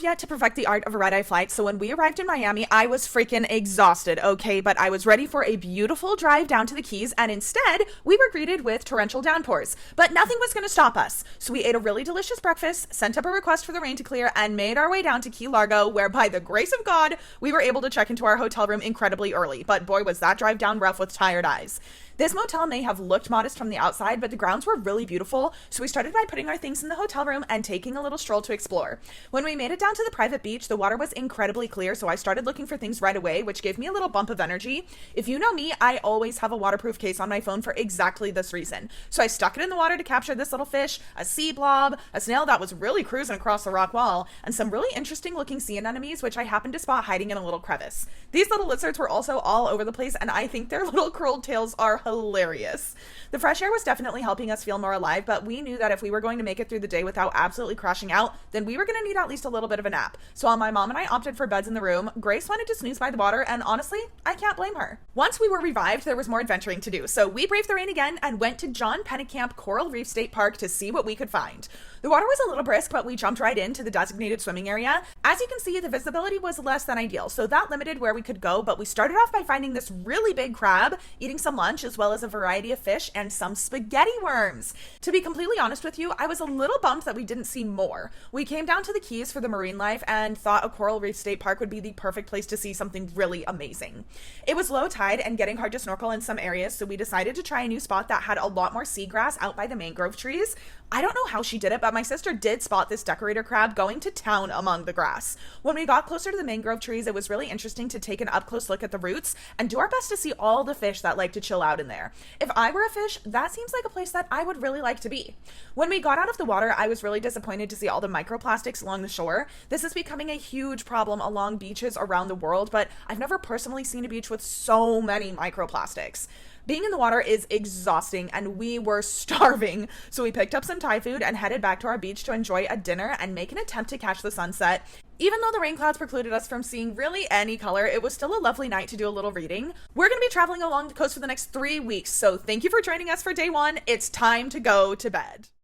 yet to perfect the art of a red-eye flight, so when we arrived in Miami, I was freaking exhausted, okay? But I was ready for a beautiful drive down to the Keys, and instead, we were greeted with torrential downpours. But nothing was going to stop us. So we ate a really delicious breakfast, sent up a request for the rain to clear, and made our way down to Key Largo, where by the grace of God, we were able to check into our hotel room incredibly early. But boy, was that drive down rough with tired eyes. This motel may have looked modest from the outside, but the grounds were really beautiful, so we started by putting our things in the hotel room and taking a little stroll to explore. When we made it down to the private beach, the water was incredibly clear, so I started looking for things right away, which gave me a little bump of energy. If you know me, I always have a waterproof case on my phone for exactly this reason. So I stuck it in the water to capture this little fish, a sea blob, a snail that was really cruising across the rock wall, and some really interesting looking sea anemones, which I happened to spot hiding in a little crevice. These little lizards were also all over the place, and I think their little curled tails are hilarious. The fresh air was definitely helping us feel more alive, but we knew that if we were going to make it through the day without absolutely crashing out, then we were going to need at least a little bit of a nap. So while my mom and I opted for beds in the room, Grace wanted to snooze by the water, and honestly, I can't blame her. Once we were revived, there was more adventuring to do, so we braved the rain again and went to John Pennekamp Coral Reef State Park to see what we could find. The water was a little brisk, but we jumped right into the designated swimming area. As you can see, the visibility was less than ideal, so that limited where we could go, but we started off by finding this really big crab, eating some lunch, as well as a variety of fish and some spaghetti worms. To be completely honest with you, I was a little bummed that we didn't see more. We came down to the Keys for the marine life and thought a Coral Reef State Park would be the perfect place to see something really amazing. It was low tide and getting hard to snorkel in some areas, so we decided to try a new spot that had a lot more seagrass out by the mangrove trees. I don't know how she did it, but my sister did spot this decorator crab going to town among the grass. When we got closer to the mangrove trees, it was really interesting to take an up-close look at the roots and do our best to see all the fish that like to chill out in there. If I were a fish, that seems like a place that I would really like to be. When we got out of the water, I was really disappointed to see all the microplastics along the shore. This is becoming a huge problem along beaches around the world, but I've never personally seen a beach with so many microplastics. Being in the water is exhausting, and we were starving, so we picked up some Thai food and headed back to our beach to enjoy a dinner and make an attempt to catch the sunset. Even though the rain clouds precluded us from seeing really any color, it was still a lovely night to do a little reading. We're going to be traveling along the coast for the next 3 weeks, so thank you for joining us for day one. It's time to go to bed.